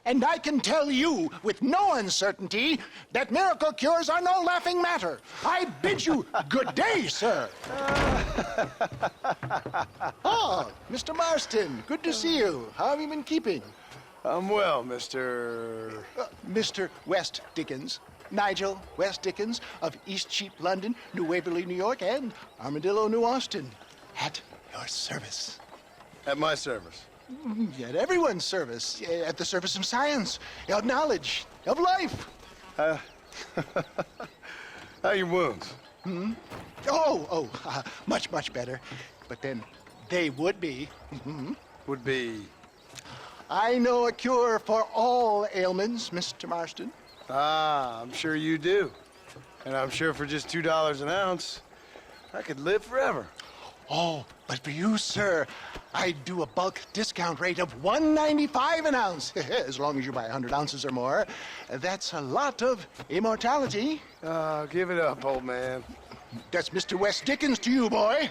And I can tell you with no uncertainty that miracle cures are no laughing matter. I bid you good day, sir. Oh, Mr. Marston, good to see you. How have you been keeping? I'm well, Mr. Mr. West Dickens. Nigel West Dickens of Eastcheap, London, New Waverly, New York, and Armadillo, New Austin. At your service. At my service. At everyone's service. At the service of science, of knowledge, of life. How are your wounds? Much, much better. But then they would be. Would be... I know a cure for all ailments, Mr. Marston. Ah, I'm sure you do. And I'm sure for just $2 an ounce, I could live forever. Oh, but for you, sir, I'd do a bulk discount rate of $1.95 an ounce, as long as you buy 100 ounces or more. That's a lot of immortality. Give it up, old man. That's Mr. West Dickens to you, boy.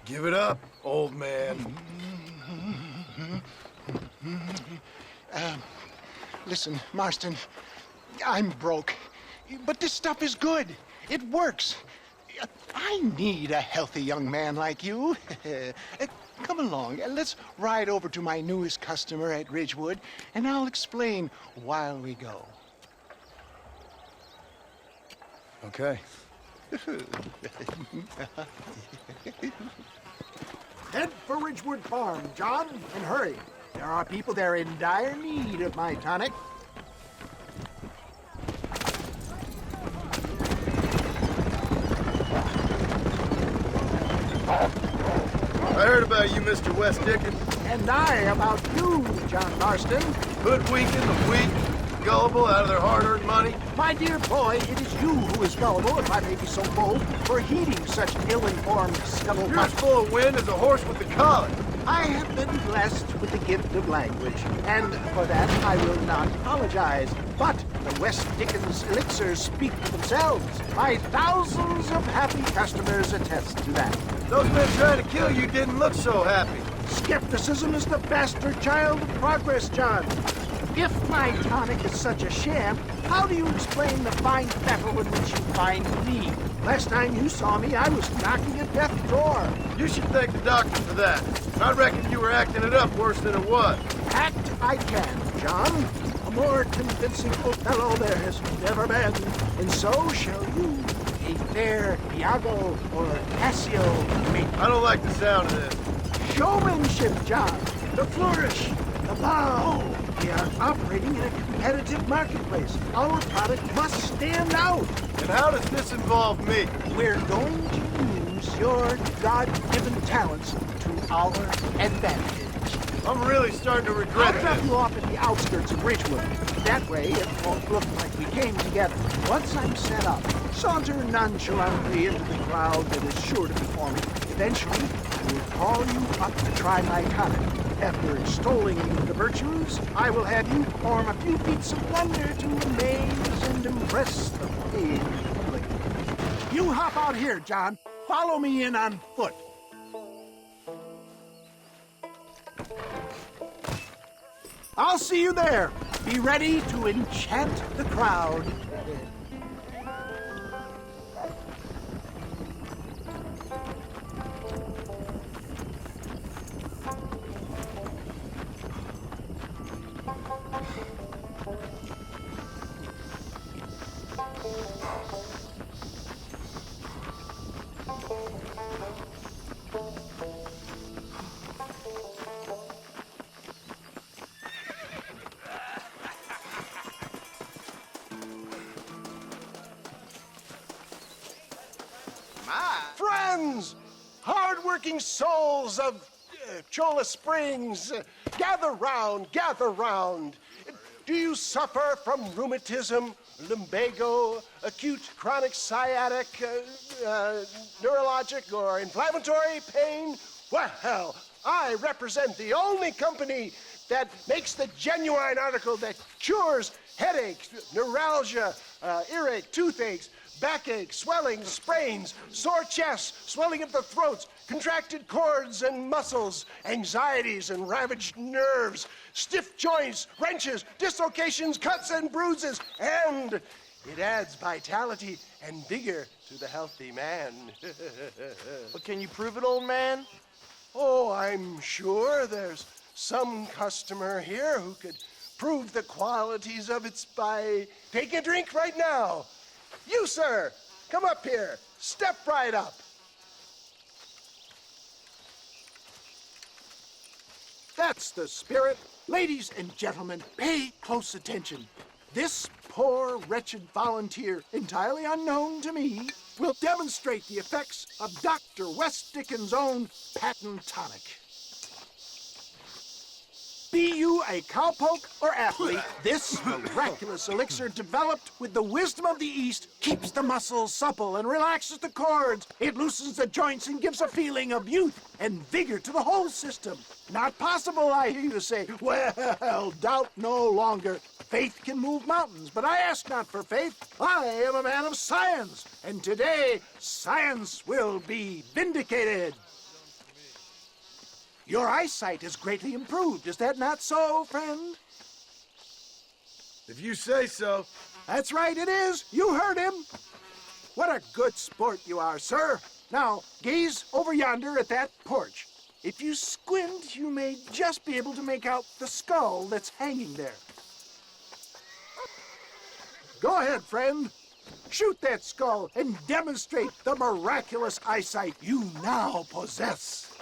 Give it up, old man. Listen, Marston, I'm broke, but this stuff is good. It works. I need a healthy young man like you. Come along, let's ride over to my newest customer at Ridgewood, and I'll explain while we go. Okay. Head for Ridgewood Farm, John, and hurry. There are people there in dire need of my tonic. I heard about you, Mr. West Dickens. And I about you, John Marston. Hoodwinking the weak, gullible out of their hard-earned money. My dear boy, it is you who is gullible, if I may be so bold, for heeding such ill-informed scuttlebutt. You're as full of wind as a horse with the collar. I have been blessed with the gift of language, and for that I will not apologize. But the West Dickens elixirs speak for themselves. My thousands of happy customers attest to that. Those men trying to kill you didn't look so happy. Skepticism is the bastard child of progress, John. If my tonic is such a sham, how do you explain the fine fettle in which you find me? Last time you saw me, I was knocking at death's door. You should thank the doctor for that. I reckon you were acting it up worse than it was. Act I can, John. A more convincing Othello there has never been. And so shall you. A fair Iago or Cassio mate. I don't like the sound of this. Showmanship, John. The flourish. The bow. We are operating in a competitive marketplace. Our product must stand out. And how does this involve me? We're going to use your God-given talents to our advantage. I'm really starting to regret I'll drop this. you off at the outskirts of Ridgewood. That way, it won't look like we came together. Once I'm set up, saunter nonchalantly into the crowd that is sure to be forming. Eventually, I will call you up to try my tonic. After extolling the virtues, I will have you perform a few feats of wonder to amaze and impress the paid public. You hop out here, John. Follow me in on foot. I'll see you there. Be ready to enchant the crowd. Friends, hard-working souls of Cholla Springs, gather round, gather round. Do you suffer from rheumatism, lumbago, acute chronic sciatic, neurologic, or inflammatory pain? Well, I represent the only company that makes the genuine article that cures headaches, neuralgia, earache, toothaches, backache, swelling, sprains, sore chests, swelling of the throats, contracted cords and muscles, anxieties and ravaged nerves, stiff joints, wrenches, dislocations, cuts and bruises, and it adds vitality and vigor to the healthy man. But can you prove it, old man? Oh, I'm sure there's some customer here who could prove the qualities of it by taking a drink right now. You, sir, come up here. Step right up. That's the spirit. Ladies and gentlemen, pay close attention. This poor, wretched volunteer, entirely unknown to me, will demonstrate the effects of Dr. West Dickens' own patent tonic. Be you a cowpoke or athlete, this miraculous elixir developed with the wisdom of the East keeps the muscles supple and relaxes the cords. It loosens the joints and gives a feeling of youth and vigor to the whole system. Not possible, I hear you say. Well, doubt no longer. Faith can move mountains, but I ask not for faith. I am a man of science, and today science will be vindicated. Your eyesight is greatly improved. Is that not so, friend? If you say so. That's right, it is. You heard him. What a good sport you are, sir. Now, gaze over yonder at that porch. If you squint, you may just be able to make out the skull that's hanging there. Go ahead, friend. Shoot that skull and demonstrate the miraculous eyesight you now possess.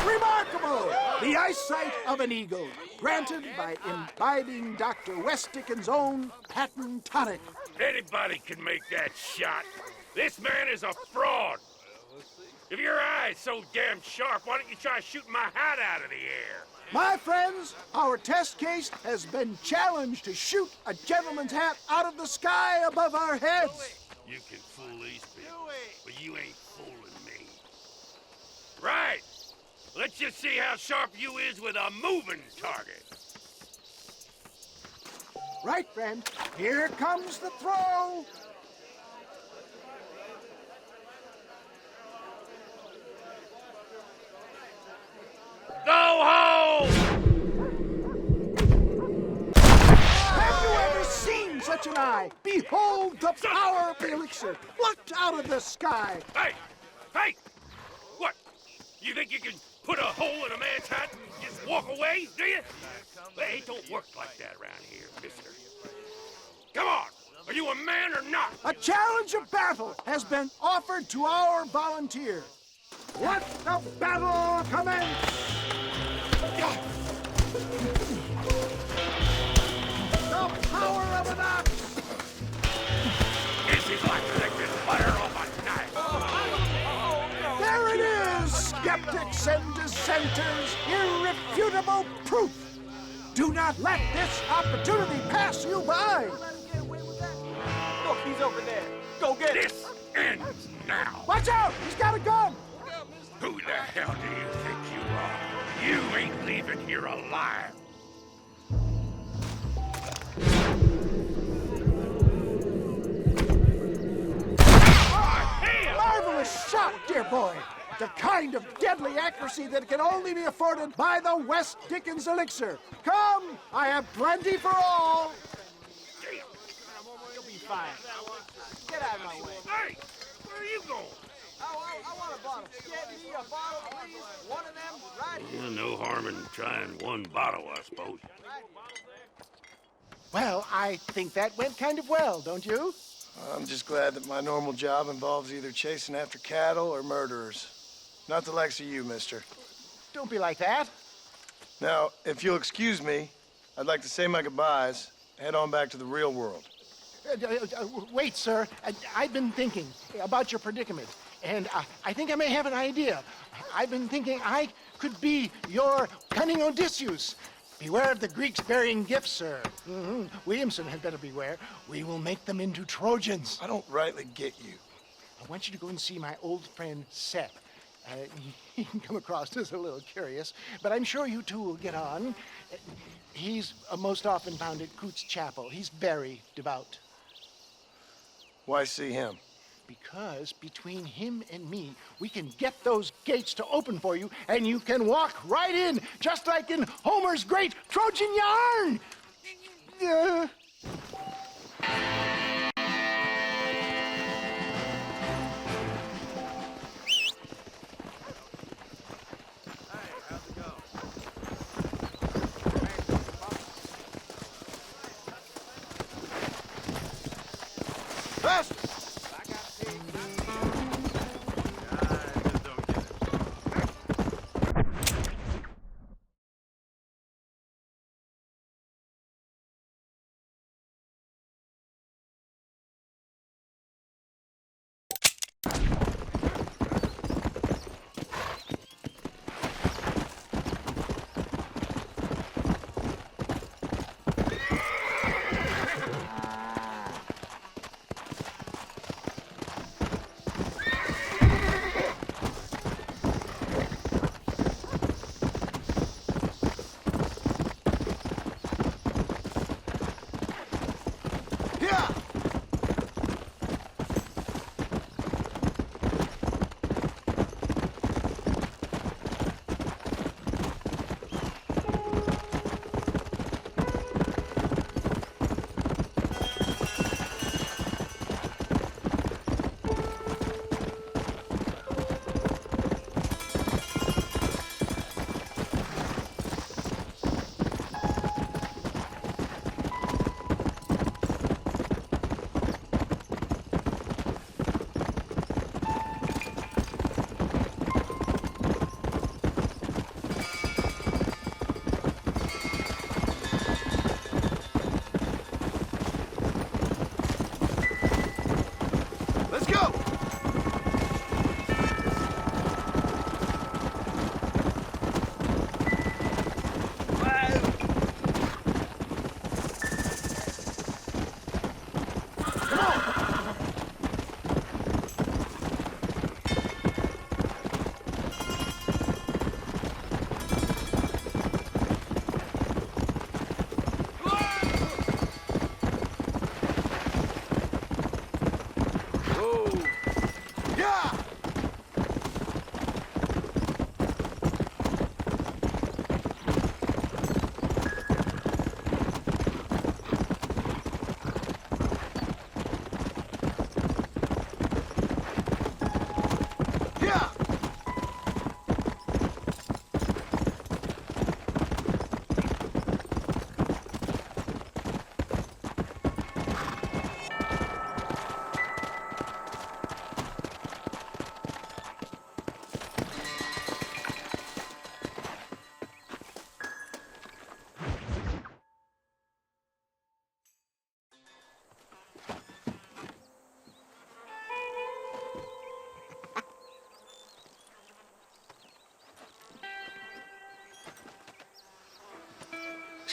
Remarkable! The eyesight of an eagle, granted by imbibing Dr. West Dickens' own patent tonic. Anybody can make that shot. This man is a fraud. If your eye's so damn sharp, why don't you try shooting my hat out of the air? My friends, our test case has been challenged to shoot a gentleman's hat out of the sky above our heads. You can fool these people, but you ain't fooling me. Right. Let's just see how sharp you is with a moving target. Right, friend. Here comes the throw. Go home! Have you ever seen such an eye? Behold the power of the elixir, plucked out of the sky. Hey! Hey! What? You think you can put a hole in a man's hat and just walk away, do you? Hey, it don't work like that around here, mister. Come on! Are you a man or not? A challenge of battle has been offered to our volunteer. Let the battle commence! The power of an ox! This is like licking butter off a knife. There it is, skeptics and dissenters, irrefutable proof. Do not let this opportunity pass you by. Look, he's over there. Go get him. This ends now. Watch out, he's got a gun. Who the hell do you think you are? You ain't leaving here alive. Marvelous shot, dear boy. The kind of deadly accuracy that can only be afforded by the West Dickens elixir. Come, I have plenty for all. You'll be fine. Get out of my way. Hey, where are you going? I want a bottle. Get me a bottle, please. One of them right here. No harm in trying one bottle, I suppose. Well, I think that went kind of well, don't you? I'm just glad that my normal job involves either chasing after cattle or murderers. Not the likes of you, mister. Don't be like that. Now, if you'll excuse me, I'd like to say my goodbyes, head on back to the real world. Wait, sir. I've been thinking about your predicament, and I think I may have an idea. I've been thinking I could be your cunning Odysseus. Beware of the Greeks bearing gifts, sir. Williamson had better beware. We will make them into Trojans. I don't rightly get you. I want you to go and see my old friend Seth. He can come across as a little curious, but I'm sure you two will get on. He's most often found at Coots Chapel. He's very devout. Why see him? Because between him and me, we can get those gates to open for you, and you can walk right in, just like in Homer's great Trojan yarn! Faster!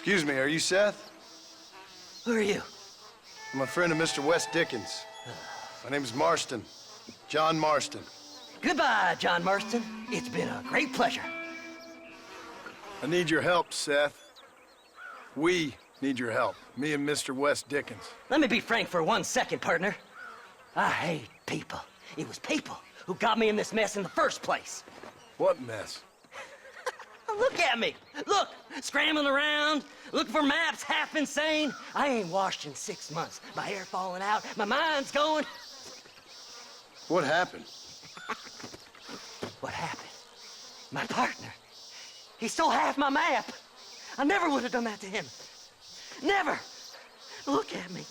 Excuse me, are you Seth? Who are you? I'm a friend of Mr. Wes Dickens. My name is Marston. John Marston. Goodbye, John Marston. It's been a great pleasure. I need your help, Seth. We need your help. Me and Mr. Wes Dickens. Let me be frank for 1 second, partner. I hate people. It was people who got me in this mess in the first place. What mess? Look at me. Look, scrambling around, looking for maps, half insane. I ain't washed in 6 months. My hair falling out, my mind's going. What happened? What happened? My partner. He stole half my map. I never would have done that to him. Never. Look at me.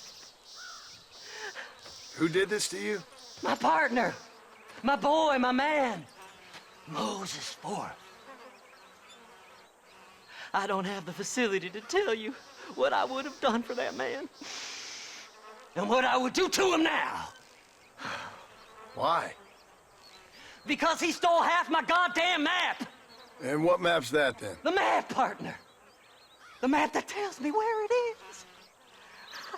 Who did this to you? My partner. My boy, my man. Moses Forth. I don't have the facility to tell you what I would have done for that man. And what I would do to him now. Why? Because he stole half my goddamn map. And what map's that, then? The map, partner. The map that tells me where it is.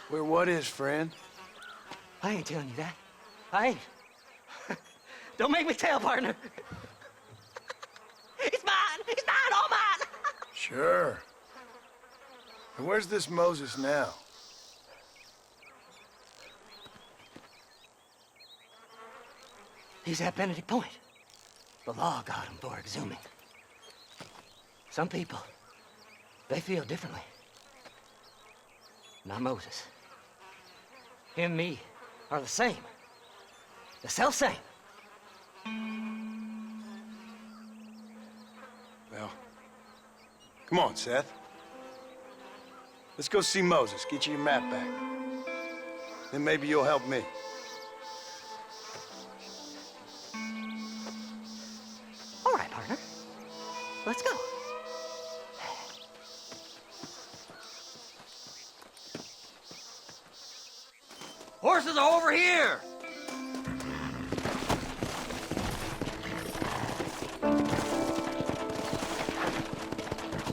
Where what is, friend? I ain't telling you that. I ain't. Don't make me tell, partner. Sure. And where's this Moses now? He's at Benedict Point. The law got him for exhuming. Some people, they feel differently. Not Moses. Him, me, are the same. The self-same. Well, come on, Seth. Let's go see Moses, get you your map back. Then maybe you'll help me. All right, partner. Let's go. Horses are over here!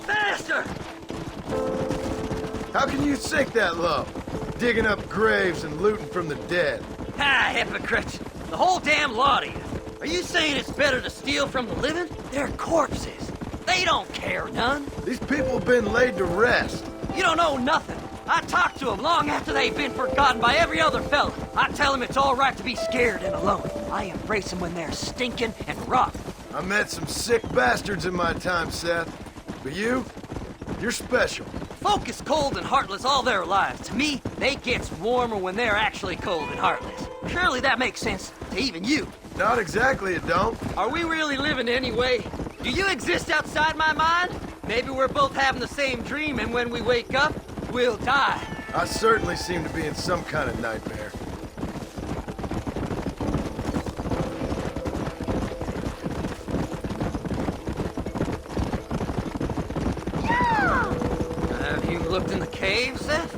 Faster! How can you sink that low? Digging up graves and looting from the dead. Ah, hypocrites! The whole damn lot of you. Are you saying it's better to steal from the living? They're corpses. They don't care none. These people have been laid to rest. You don't know nothing. I talk to them long after they've been forgotten by every other fella. I tell them it's all right to be scared and alone. I embrace them when they're stinking and rotten. I met some sick bastards in my time, Seth. But you're special. Folk is cold and heartless all their lives. To me, they gets warmer when they're actually cold and heartless. Surely that makes sense to even you. Not exactly, it don't. Are we really living anyway? Do you exist outside my mind? Maybe we're both having the same dream, and when we wake up, we'll die. I certainly seem to be in some kind of nightmare. Have you looked in the cave, Seth?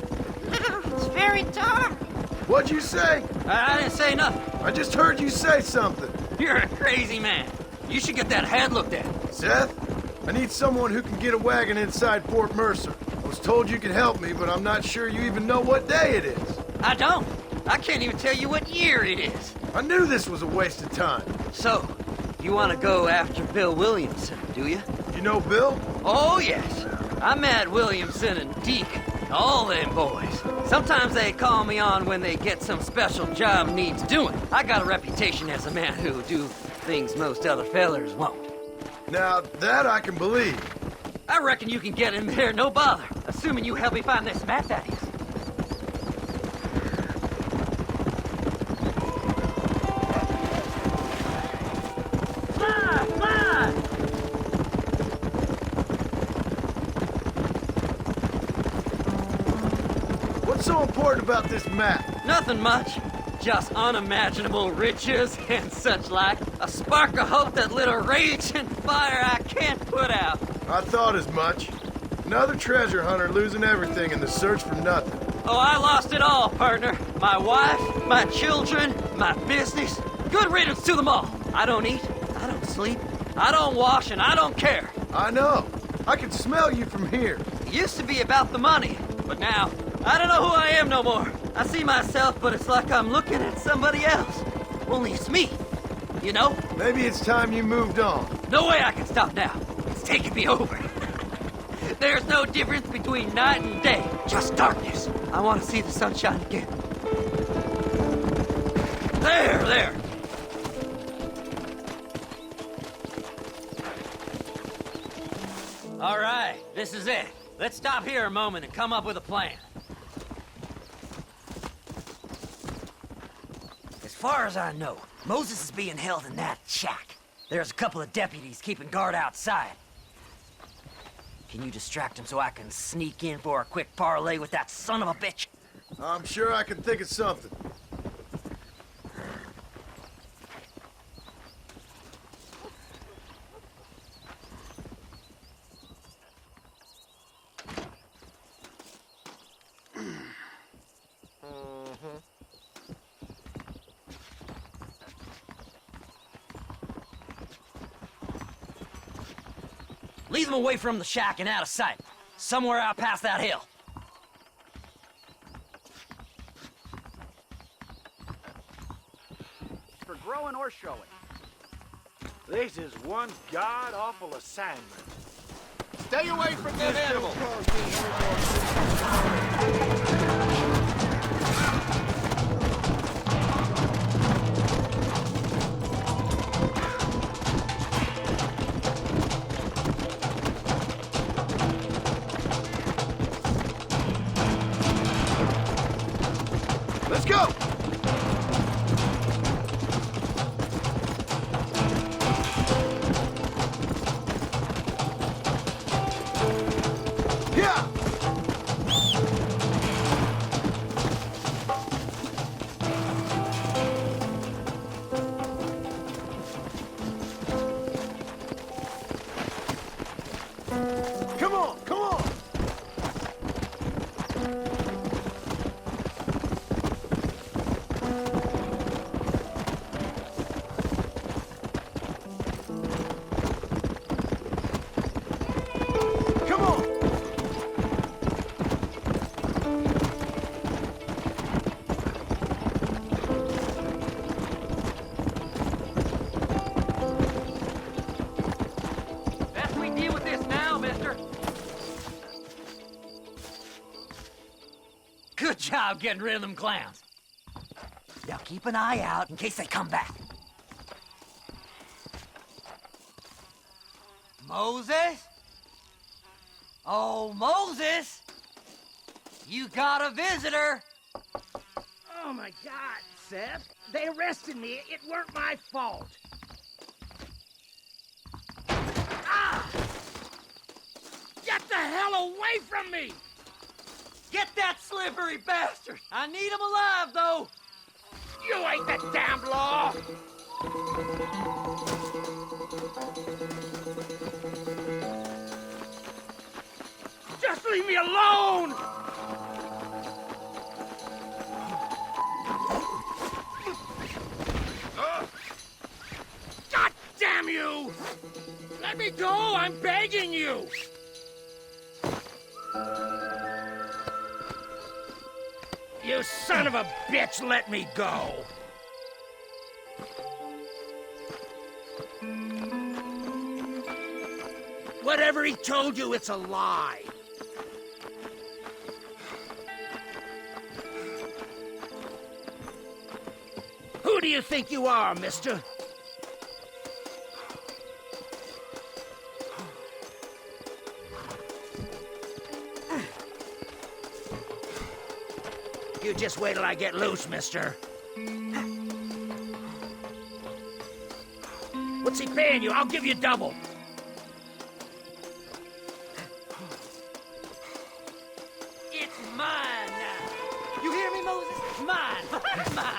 It's very dark. What'd you say? I didn't say nothing. I just heard you say something. You're a crazy man. You should get that head looked at. Seth, I need someone who can get a wagon inside Fort Mercer. I was told you could help me, but I'm not sure you even know what day it is. I don't. I can't even tell you what year it is. I knew this was a waste of time. So, you want to go after Bill Williamson, do you? You know Bill? Oh, yes. I met Williamson and Deke, all them boys. Sometimes they call me on when they get some special job needs doing. I got a reputation as a man who'll do things most other fellers won't. Now, that I can believe. I reckon you can get in there, no bother. Assuming you help me find this map, that is. Fly! Fly! What's so important about this map? Nothing much. Just unimaginable riches and such like. A spark of hope that lit a raging fire I can't put out. I thought as much. Another treasure hunter losing everything in the search for nothing. Oh, I lost it all, partner. My wife, my children, my business. Good riddance to them all. I don't eat, I don't sleep, I don't wash, and I don't care. I know. I can smell you from here. It used to be about the money, but now, I don't know who I am no more. I see myself, but it's like I'm looking at somebody else. Only it's me, you know? Maybe it's time you moved on. No way I can stop now. It's taking me over. There's no difference between night and day, just darkness. I want to see the sunshine again. There! All right, this is it. Let's stop here a moment and come up with a plan. As far as I know, Moses is being held in that shack. There's a couple of deputies keeping guard outside. Can you distract him so I can sneak in for a quick parlay with that son of a bitch? I'm sure I can think of something. Lead them away from the shack and out of sight. Somewhere out past that hill. For growing or showing. This is one god-awful assignment. Stay away from that animal. Let's go! Yeah! Come on, come on! Come on! Best we deal with this now, mister. Good job getting rid of them clowns. Now keep an eye out in case they come back. Moses? Oh, Moses! You got a visitor! Oh my God, Seth. They arrested me. It weren't my fault. Ah! Get the hell away from me! Get that slippery bastard! I need him alive, though! You ain't the damn law! Just leave me alone! God damn you! Let me go! I'm begging you! You son of a bitch, let me go! Whatever he told you, it's a lie. Who do you think you are, mister? You just wait till I get loose, mister. What's he paying you? I'll give you double. It's mine now. You hear me, Moses? Mine. Mine.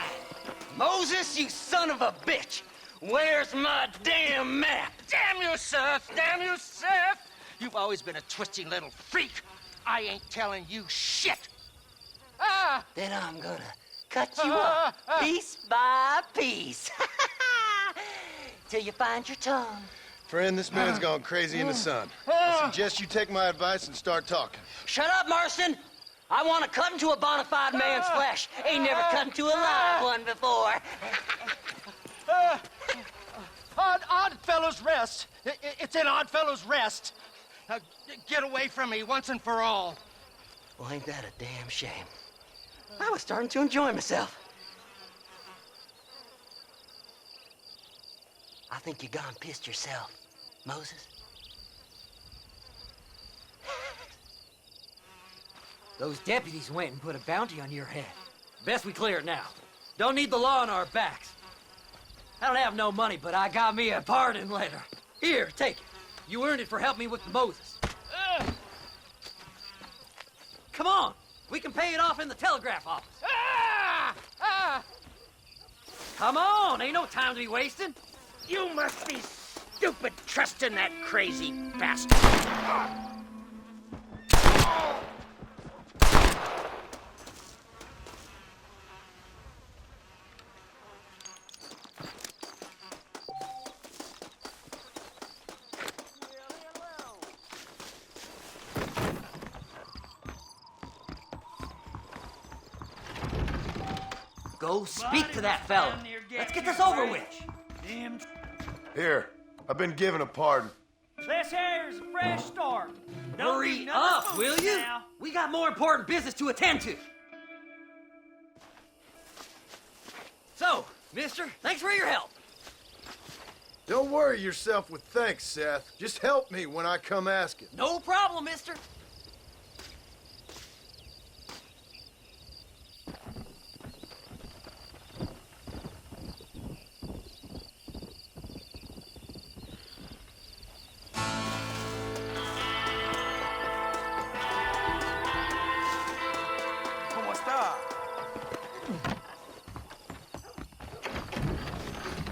Moses, you son of a bitch. Where's my damn map? Damn you, Seth! Damn you, Seth! You've always been a twisty little freak. I ain't telling you shit. Ah! Then I'm gonna cut you up piece by piece. Till you find your tongue. Friend, this man's gone crazy in the sun. I suggest you take my advice and start talking. Shut up, Marston! I want to cut into a bona fide man's flesh. Ain't never cut into a live one before. Oddfellows Rest. It's in Oddfellows Rest. Now, get away from me once and for all. Well, ain't that a damn shame? I was starting to enjoy myself. I think you gone pissed yourself, Moses. Those deputies went and put a bounty on your head. Best we clear it now. Don't need the law on our backs. I don't have no money, but I got me a pardon letter. Here, take it. You earned it for helping me with the Moses. Come on. We can pay it off in the telegraph office. Come on. Ain't no time to be wasting. You must be stupid trusting that crazy bastard. Go speak to that fella. Let's get this over with. Here, I've been given a pardon. This here's a fresh start. Don't do Hurry nothing up, foolish will you? now. We got more important business to attend to. So, mister, thanks for your help. Don't worry yourself with thanks, Seth. Just help me when I come asking. No problem, mister. ¿Cómo está?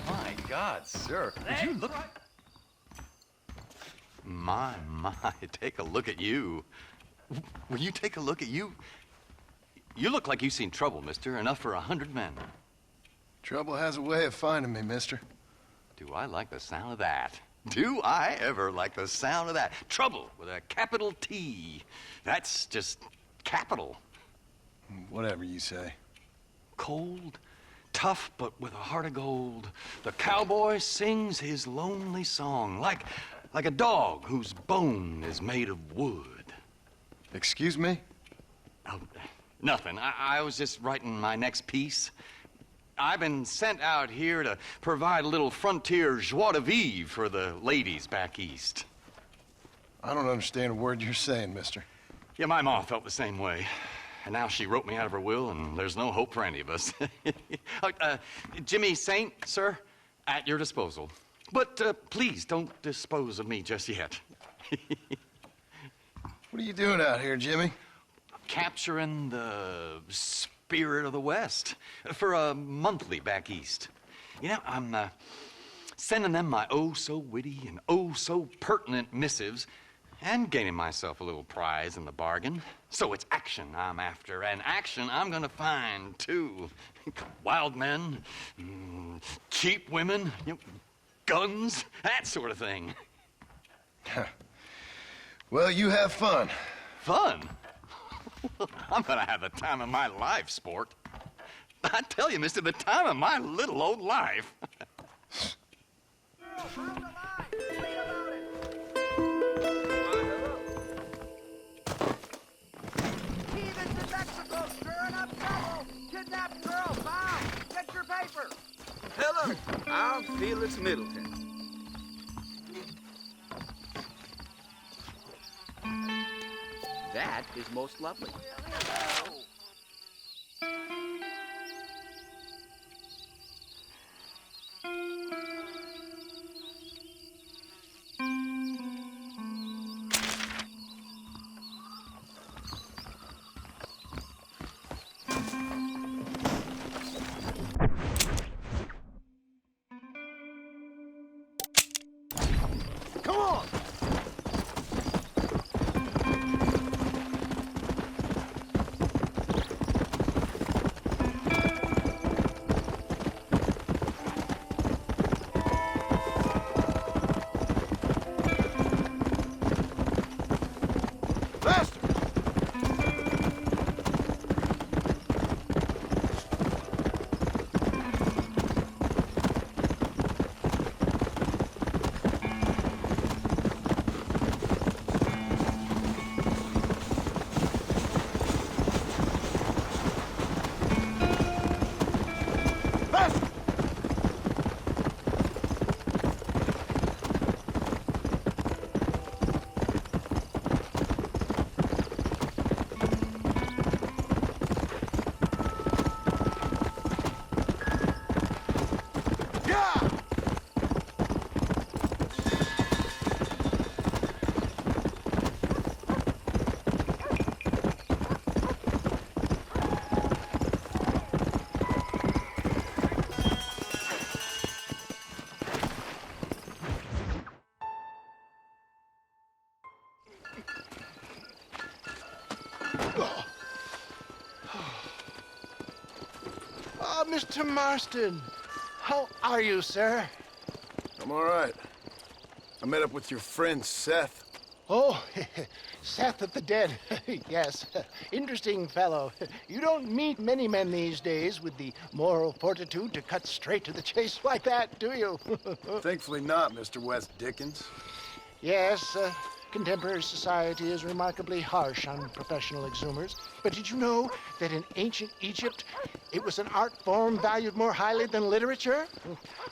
My God, sir. Would you look... My, take a look at you. Will you take a look at you? You look like you've seen trouble, mister. Enough for 100 men. Trouble has a way of finding me, mister. Do I like the sound of that? Do I ever like the sound of that? Trouble with a capital T. That's just capital. Whatever you say. Cold, tough, but with a heart of gold. The cowboy sings his lonely song like a dog whose bone is made of wood. Excuse me? Oh, nothing. I was just writing my next piece. I've been sent out here to provide a little frontier joie de vivre for the ladies back east. I don't understand a word you're saying, mister. Yeah, my ma felt the same way. And now she wrote me out of her will, and there's no hope for any of us. Jimmy Saint, sir, at your disposal. But please don't dispose of me just yet. What are you doing out here, Jimmy? Capturing the spirit of the West for a monthly back east. You know, I'm sending them my oh-so-witty and oh-so-pertinent missives and gaining myself a little prize in the bargain. So it's action I'm after, and action I'm gonna find, too. Wild men, cheap women, guns, that sort of thing. Well, you have fun. Fun? I'm gonna have the time of my life, sport. I tell you, mister, the time of my little old life. Heathens in Mexico stirring up trouble. Kidnapped girl, found. Get your paper. Hello, I'm Felix Middleton. That is most lovely. Come on! Faster! Faster! Yeah! Oh, Mr. Marston. How are you, sir? I'm all right. I met up with your friend, Seth. Oh, Seth of the Dead. Yes, interesting fellow. You don't meet many men these days with the moral fortitude to cut straight to the chase like that, do you? Thankfully not, Mr. West Dickens. Yes, contemporary society is remarkably harsh on professional exhumers. But did you know that in ancient Egypt, it was an art form valued more highly than literature?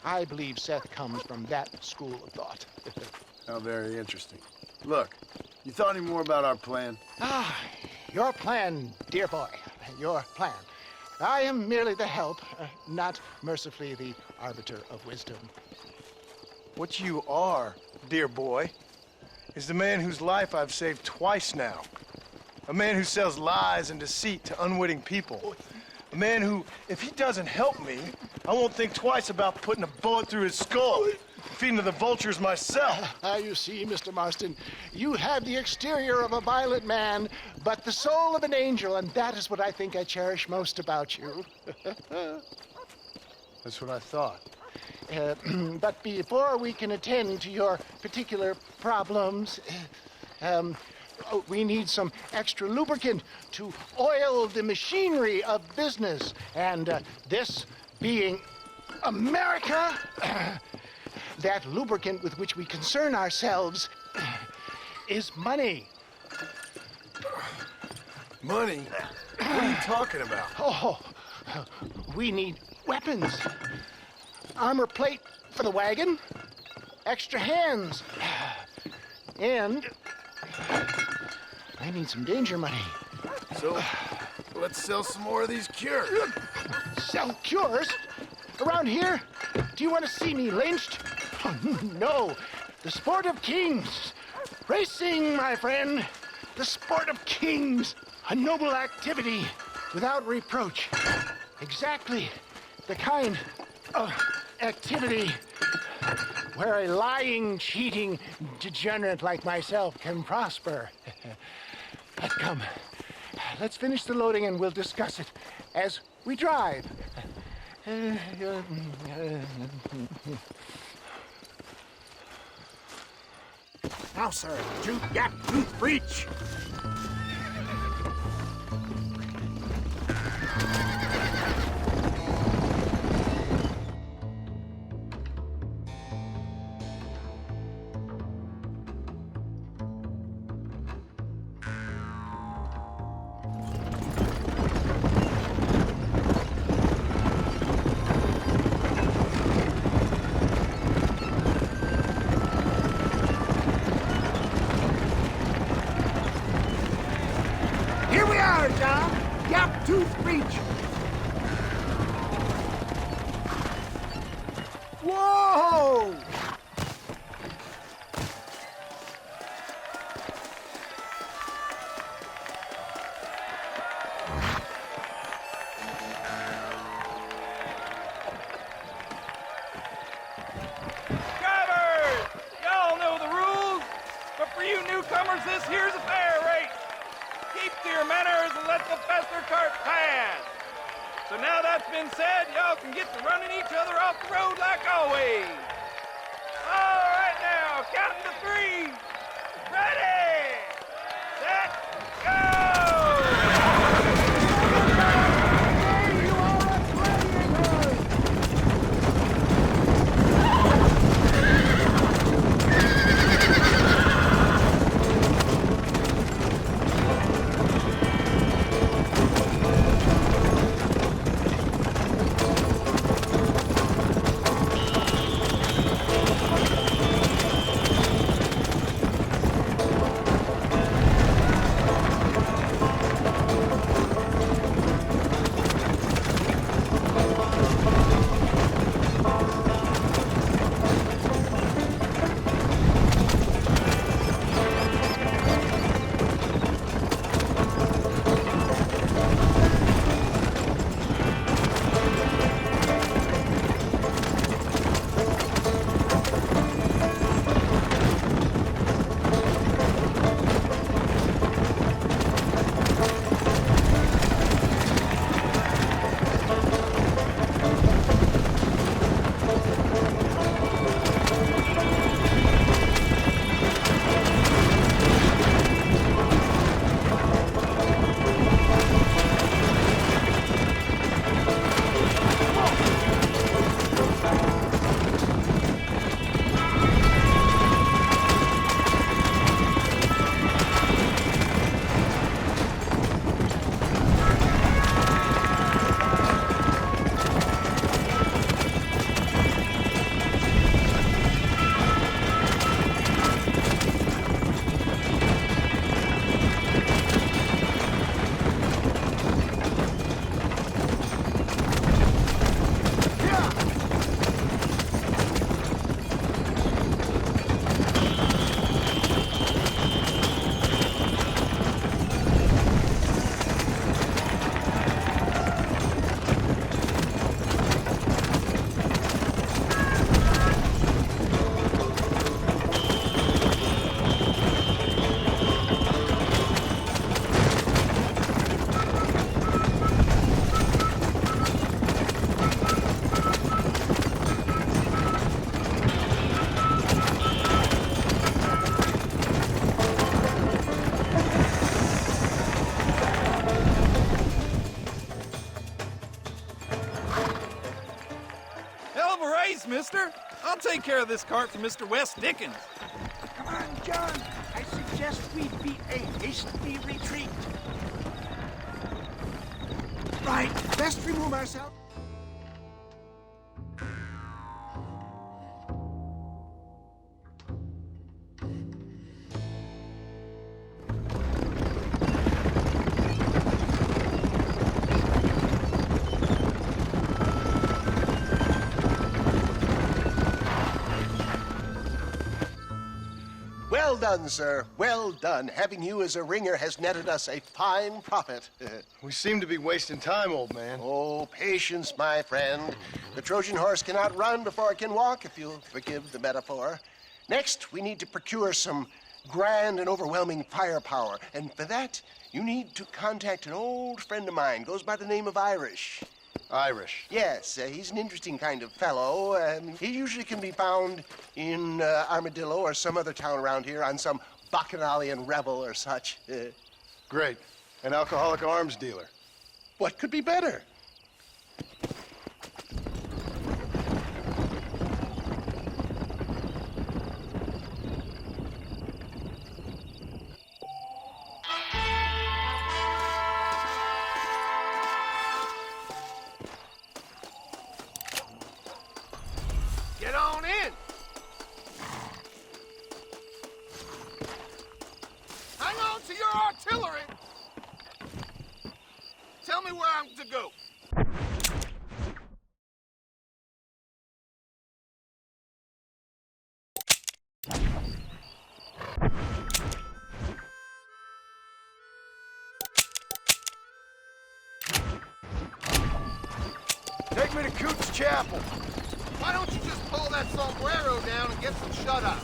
I believe Seth comes from that school of thought. How very interesting. Look, you thought any more about our plan? Your plan, dear boy, your plan. I am merely the help, not mercifully the arbiter of wisdom. What you are, dear boy, is the man whose life I've saved twice now. A man who sells lies and deceit to unwitting people. A man who, if he doesn't help me, I won't think twice about putting a bullet through his skull, feeding to the vultures myself. You see, Mr. Marston, you have the exterior of a violent man, but the soul of an angel, and that is what I think I cherish most about you. That's what I thought. But before we can attend to your particular problems, we need some extra lubricant to oil the machinery of business. And this being America, that lubricant with which we concern ourselves is money. Money? What are you talking about? Oh, we need weapons. Armor plate for the wagon, extra hands, and I need some danger money. So, let's sell some more of these cures. Sell cures? Around here? Do you want to see me lynched? Oh, no, the sport of kings. Racing, my friend, the sport of kings. A noble activity without reproach. Exactly the kind of activity where a lying, cheating degenerate like myself can prosper. But come, let's finish the loading and we'll discuss it as we drive. Now, sir, gap tooth breach. Here we are, John. Gap tooth breach. Whoa! Drivers! Y'all know the rules, but for you newcomers, this here's a fair rate. Keep to your manners and let the faster cart pass. So now that's been said, y'all can get to running each other off the road like always. All right now, counting to 3. Ready, set, mister. I'll take care of this cart for Mr. West Dickens. Come on, John. I suggest we beat a hasty retreat. Right, best remove ourselves. Well done, sir. Well done. Having you as a ringer has netted us a fine profit. We seem to be wasting time, old man. Oh, patience, my friend. The Trojan horse cannot run before it can walk, if you'll forgive the metaphor. Next, we need to procure some grand and overwhelming firepower. And for that, you need to contact an old friend of mine. Goes by the name of Irish. Irish. Yes, he's an interesting kind of fellow. He usually can be found in Armadillo or some other town around here on some bacchanalian revel or such. Great. An alcoholic arms dealer. What could be better? Get on in. Hang on to your artillery. Tell me where I'm to go. Take me to Coots Chapel. Why don't you just pull that sombrero down and get some shut-eye?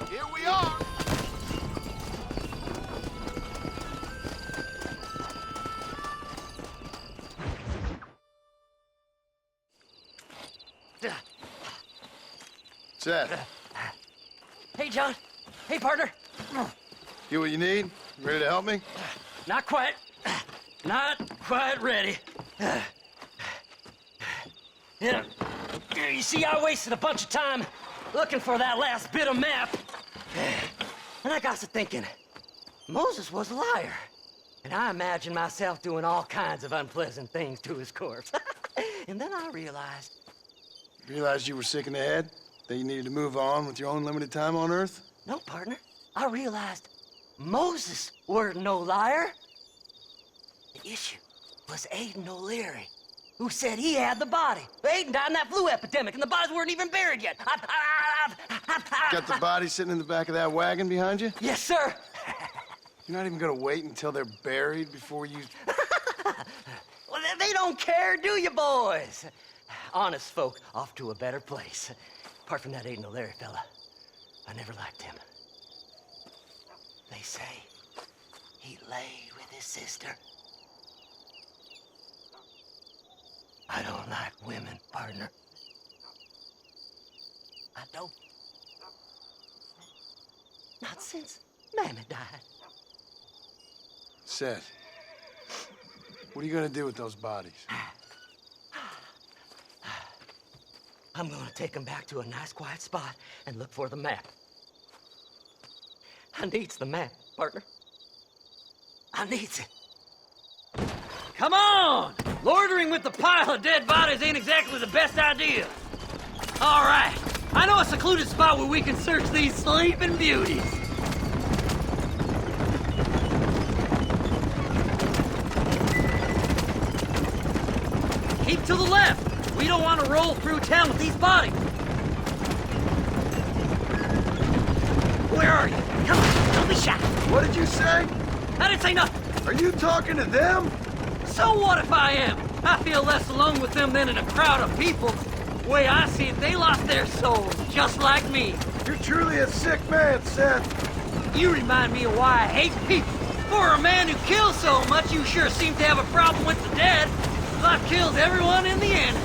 Here we are. Seth, Hey, John. Hey, partner. get what you need? Ready to help me? Not quite. Not quite ready. Yeah. You see, I wasted a bunch of time looking for that last bit of map. And I got to thinking, Moses was a liar. And I imagined myself doing all kinds of unpleasant things to his corpse. And then I realized... Realized you were sick in the head? That you needed to move on with your own limited time on Earth? No, partner. I realized Moses weren't no liar. The issue was Aiden O'Leary, who said he had the body. Aiden died in that flu epidemic, and the bodies weren't even buried yet. Got the body sitting in the back of that wagon behind you? Yes, sir. You're not even gonna wait until they're buried before you... Well, they don't care, do you, boys? Honest folk off to a better place. Apart from that Aiden O'Leary fella, I never liked him. They say he lay with his sister. I don't like women, partner. I don't. Not since Mammy died. Seth, what are you gonna do with those bodies? I'm gonna take them back to a nice quiet spot and look for the map. I needs the map, partner. I needs it. Come on! Loitering with the pile of dead bodies ain't exactly the best idea. All right. I know a secluded spot where we can search these sleeping beauties. Keep to the left. We don't want to roll through town with these bodies. Where are you? Come on, don't be shy. What did you say? I didn't say nothing. Are you talking to them? So what if I am? I feel less alone with them than in a crowd of people. The way I see it, they lost their souls, just like me. You're truly a sick man, Seth. You remind me of why I hate people. For a man who kills so much, you sure seem to have a problem with the dead. Life kills everyone in the end.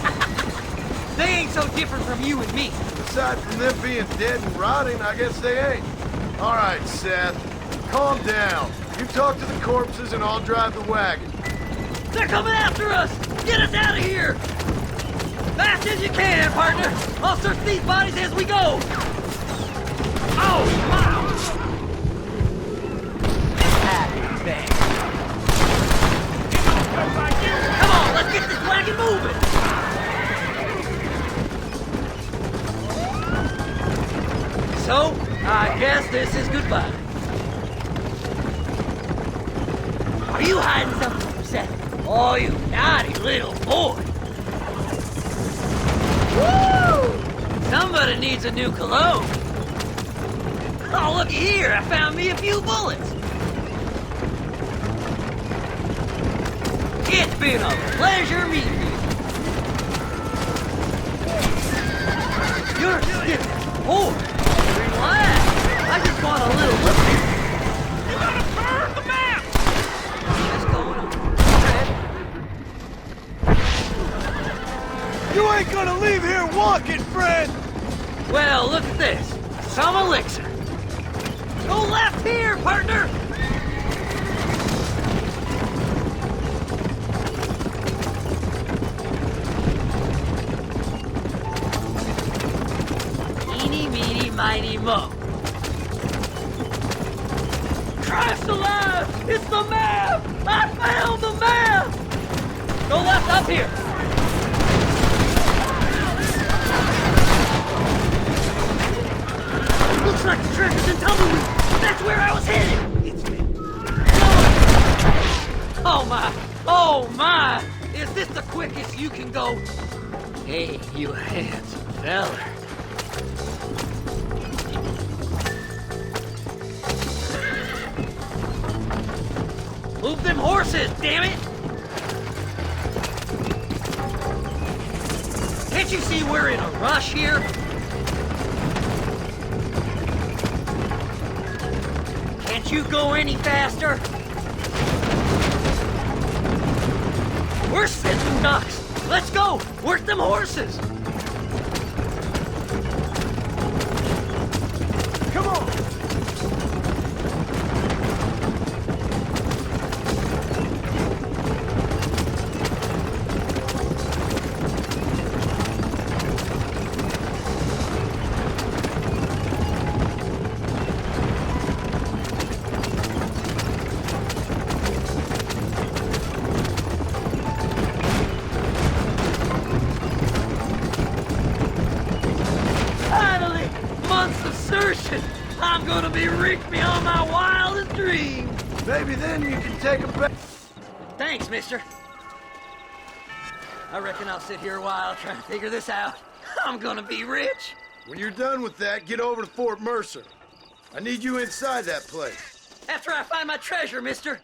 They ain't so different from you and me? Aside from them being dead and rotting, I guess they ain't. All right, Seth. Calm down. You talk to the corpses and I'll drive the wagon. They're coming after us! Get us out of here! Fast as you can, partner! I'll search these bodies as we go! Oh, wow! Come on, let's get this wagon moving! So, I guess this is goodbye. Are you hiding something from Seth? Oh, you naughty little boy! Woo! Somebody needs a new cologne. Oh, look here! I found me a few bullets. It's been a pleasure meeting you. You're stiff as a board. Relax. I just want a little look. You gotta burn the map. What's going on? You ain't gonna leave here walking, friend! Well, look at this. Some elixir. Go left here, partner! Eeny, meeny, miny, mo. Christ alive! It's the map! I found the map! Go left up here! Looks like the treasure's in Tumbleweed. That's where I was headed. It's been... Oh my! Oh my! Is this the quickest you can go? Hey, you handsome feller. Move them horses, damn it! Can't you see we're in a rush here? Can't you go any faster? We're sitting ducks. Let's go. Work them horses. Come on! I'm gonna be rich beyond my wildest dreams. Maybe then you can take a back. Thanks, mister. I reckon I'll sit here a while trying to figure this out. I'm gonna be rich. When you're done with that, get over to Fort Mercer. I need you inside that place. After I find my treasure, mister.